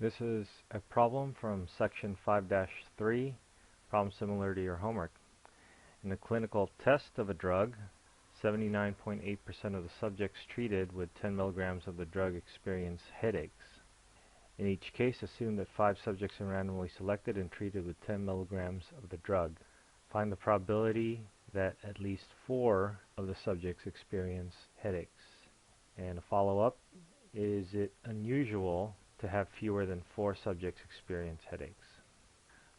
This is a problem from section 5-3, problem similar to your homework. In a clinical test of a drug, 79.8% of the subjects treated with 10 milligrams of the drug experience headaches. In each case, assume that 5 subjects are randomly selected and treated with 10 milligrams of the drug. Find the probability that at least 4 of the subjects experience headaches. And a follow-up, is it unusual to have fewer than 4 subjects experience headaches?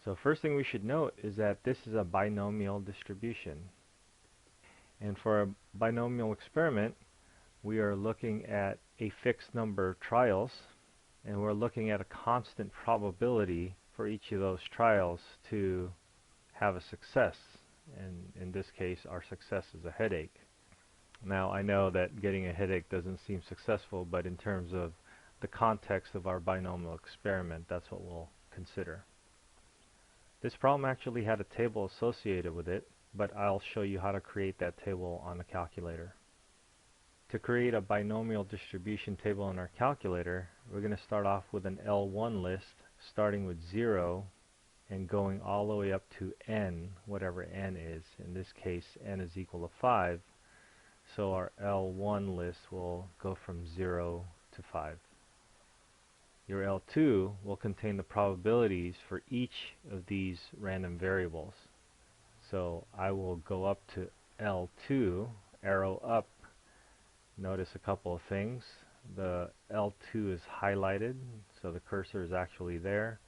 So first thing we should note is that this is a binomial distribution. And for a binomial experiment, we are looking at a fixed number of trials, and we're looking at a constant probability for each of those trials to have a success. And in this case, our success is a headache. Now, I know that getting a headache doesn't seem successful, but in terms of the context of our binomial experiment, that's what we'll consider. This problem actually had a table associated with it, but I'll show you how to create that table on the calculator. To create a binomial distribution table on our calculator, we're going to start off with an L1 list, starting with 0 and going all the way up to n, whatever n is. In this case, n is equal to 5. So our L1 list will go from 0 to 5. Your L2 will contain the probabilities for each of these random variables. So I will go up to L2, arrow up. Notice a couple of things. The L2 is highlighted, so the cursor is actually there.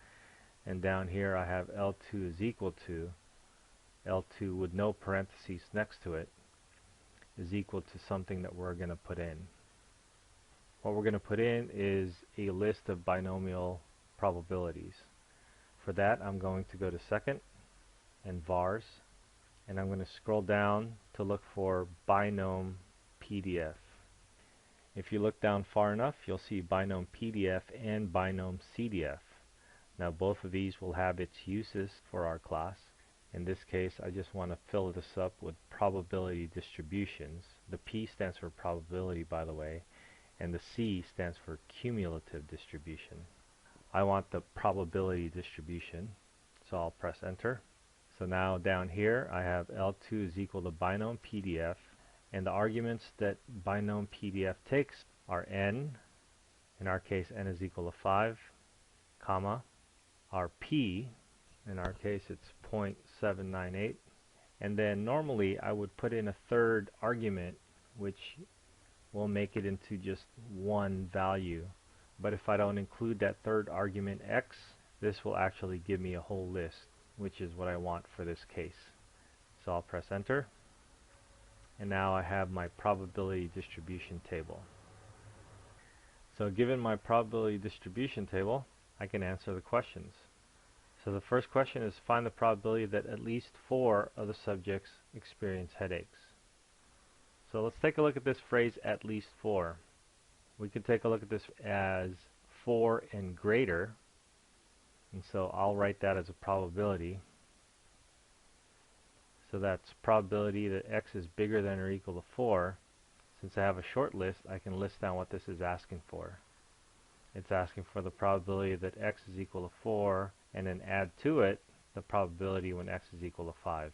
And down here I have L2 is equal to, L2 with no parentheses next to it, is equal to something that we're going to put in. What we're going to put in is a list of binomial probabilities. For that, I'm going to go to second and vars, and I'm going to scroll down to look for binom PDF. If you look down far enough, you'll see binom PDF and binom CDF. Now both of these will have its uses for our class. In this case, I just want to fill this up with probability distributions. The P stands for probability, by the way, and the C stands for cumulative distribution. I want the probability distribution, so I'll press enter. So now down here I have L2 is equal to binom PDF, and the arguments that binom PDF takes are n, in our case n is equal to 5, comma, our P, in our case it's 0.798, and then normally I would put in a third argument which will make it into just one value. But if I don't include that third argument x, this will actually give me a whole list, which is what I want for this case. So I'll press enter, and now I have my probability distribution table. So given my probability distribution table, I can answer the questions. So the first question is find the probability that at least 4 of the subjects experience headaches. So let's take a look at this phrase, at least 4. We could take a look at this as 4 and greater, and so I'll write that as a probability. So that's probability that x is bigger than or equal to 4. Since I have a short list, I can list down what this is asking for. It's asking for the probability that x is equal to 4, and then add to it the probability when x is equal to 5.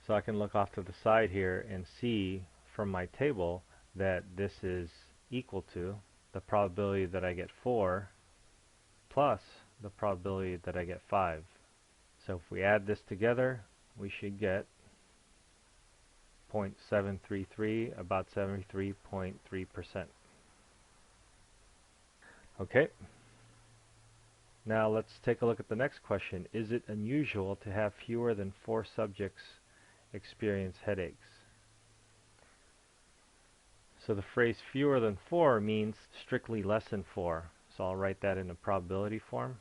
So I can look off to the side here and see from my table that this is equal to the probability that I get 4 plus the probability that I get 5. So if we add this together, we should get 0.733, about 73.3%. Okay. Now let's take a look at the next question. Is it unusual to have fewer than 4 subjects experience headaches? So the phrase fewer than 4 means strictly less than 4. So I'll write that in a probability form.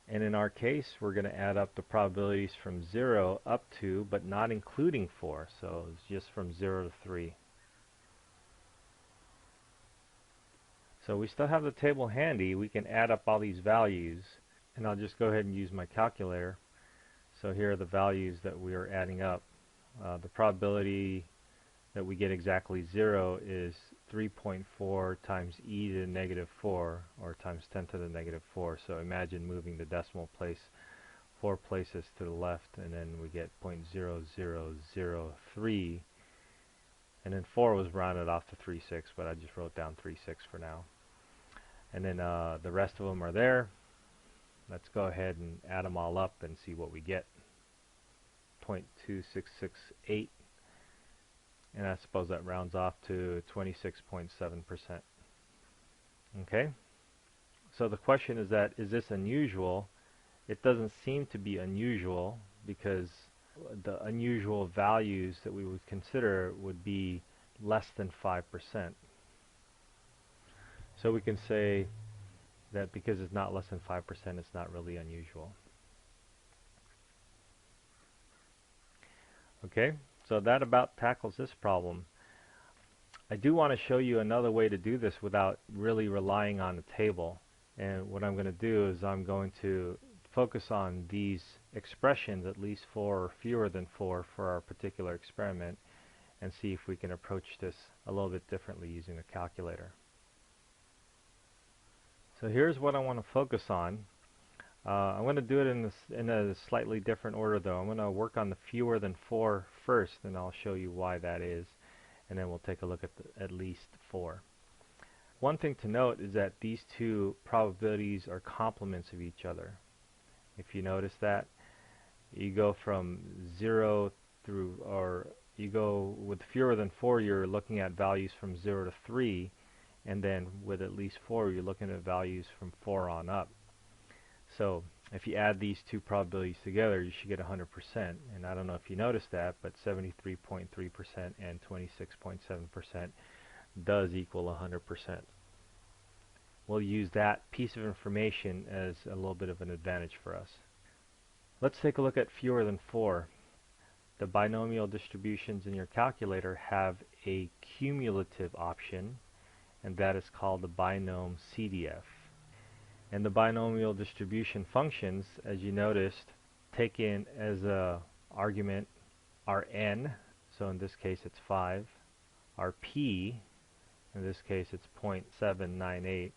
And in our case, we're going to add up the probabilities from 0 up to, but not including 4. So it's just from 0 to 3. So we still have the table handy. We can add up all these values. And I'll just go ahead and use my calculator. So here are the values that we are adding up. The probability that we get exactly 0 is 3.4 times e to the negative 4, or times 10 to the negative 4. So imagine moving the decimal place 4 places to the left, and then we get 0.0003, and then 4 was rounded off to 3.6, but I just wrote down 3.6 for now. And then the rest of them are there. Let's go ahead and add them all up and see what we get. 0.2668, and I suppose that rounds off to 26.7%. Okay, so the question is this unusual? It doesn't seem to be unusual, because the unusual values that we would consider would be less than 5%. So we can say that because it's not less than 5%, it's not really unusual. Okay, so that about tackles this problem. I do want to show you another way to do this without really relying on the table. And what I'm going to do is I'm going to focus on these expressions, at least 4 or fewer than 4 for our particular experiment, and see if we can approach this a little bit differently using a calculator. So here's what I want to focus on. I'm going to do it in a slightly different order, though. I'm going to work on the fewer than 4 first, and I'll show you why that is, and then we'll take a look at at least 4. One thing to note is that these two probabilities are complements of each other. If you notice that, you go from 0 through, or you go with fewer than 4, you're looking at values from 0 to 3, and then with at least 4, you're looking at values from 4 on up. So if you add these two probabilities together, you should get 100%. And I don't know if you noticed that, but 73.3% and 26.7% does equal 100%. We'll use that piece of information as a little bit of an advantage for us. Let's take a look at fewer than 4. The binomial distributions in your calculator have a cumulative option, and that is called the binom CDF. And the binomial distribution functions, as you noticed, take in as a argument our n, so in this case it's 5, our p, in this case it's 0.798,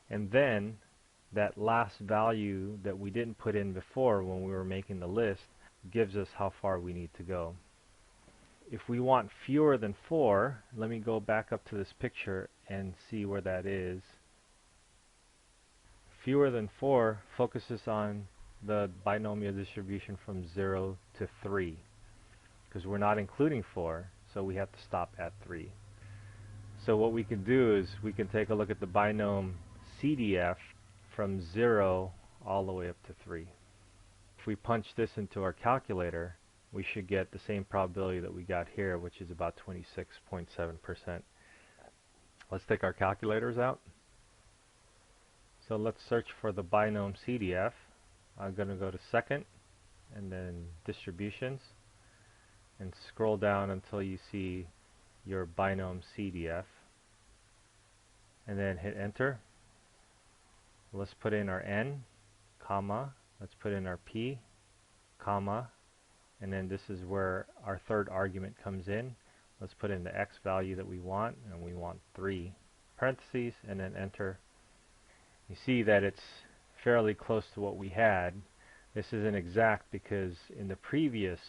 and then that last value that we didn't put in before when we were making the list gives us how far we need to go. If we want fewer than 4, let me go back up to this picture and see where that is. Fewer than 4 focuses on the binomial distribution from 0 to 3, because we're not including 4, so we have to stop at 3. So what we can do is we can take a look at the binom CDF from 0 all the way up to 3. If we punch this into our calculator, we should get the same probability that we got here, which is about 26.7%. Let's take our calculators out. So let's search for the binom CDF. I'm going to go to second, and then distributions, and scroll down until you see your binom CDF, and then hit enter. Let's put in our n, comma, let's put in our p, comma, and then this is where our third argument comes in. Let's put in the x value that we want, and we want 3, parentheses, and then enter. You see that it's fairly close to what we had. This isn't exact because in the previous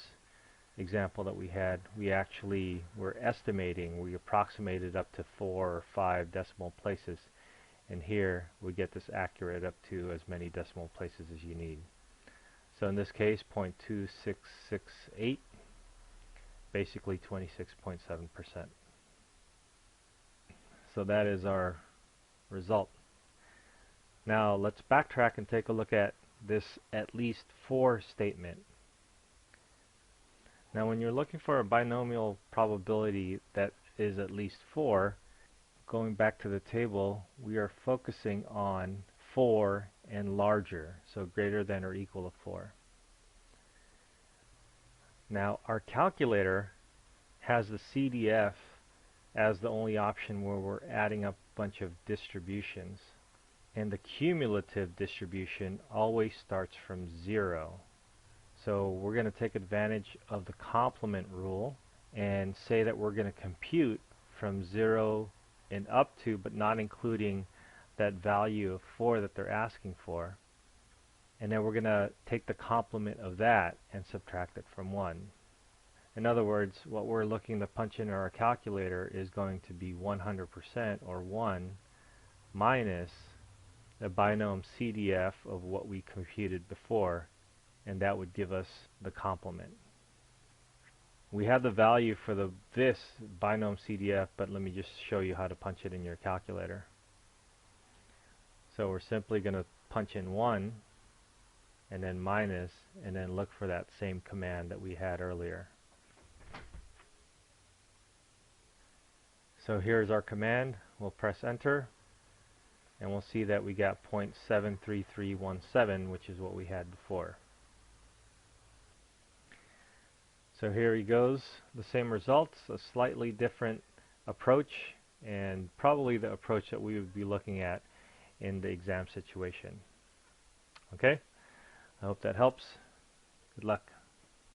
example that we had, we actually were estimating, we approximated up to 4 or 5 decimal places, and here we get this accurate up to as many decimal places as you need. So in this case, 0.2668, basically 26.7%. So that is our result. Now let's backtrack and take a look at this at least 4 statement. Now when you're looking for a binomial probability that is at least 4, going back to the table, we are focusing on 4 and larger, so greater than or equal to 4. Now our calculator has the CDF as the only option where we're adding up a bunch of distributions. And the cumulative distribution always starts from 0. So we're going to take advantage of the complement rule and say that we're going to compute from 0 an up to, but not including that value of 4 that they're asking for. And then we're going to take the complement of that and subtract it from 1. In other words, what we're looking to punch in our calculator is going to be 100%, or 1, minus the binomial CDF of what we computed before, and that would give us the complement. We have the value for this binomial CDF, but let me just show you how to punch it in your calculator. So we're simply going to punch in 1, and then minus, and then look for that same command that we had earlier. So here's our command. We'll press enter, and we'll see that we got 0.73317, which is what we had before. So here he goes, the same results, a slightly different approach, and probably the approach that we would be looking at in the exam situation. Okay? I hope that helps. Good luck.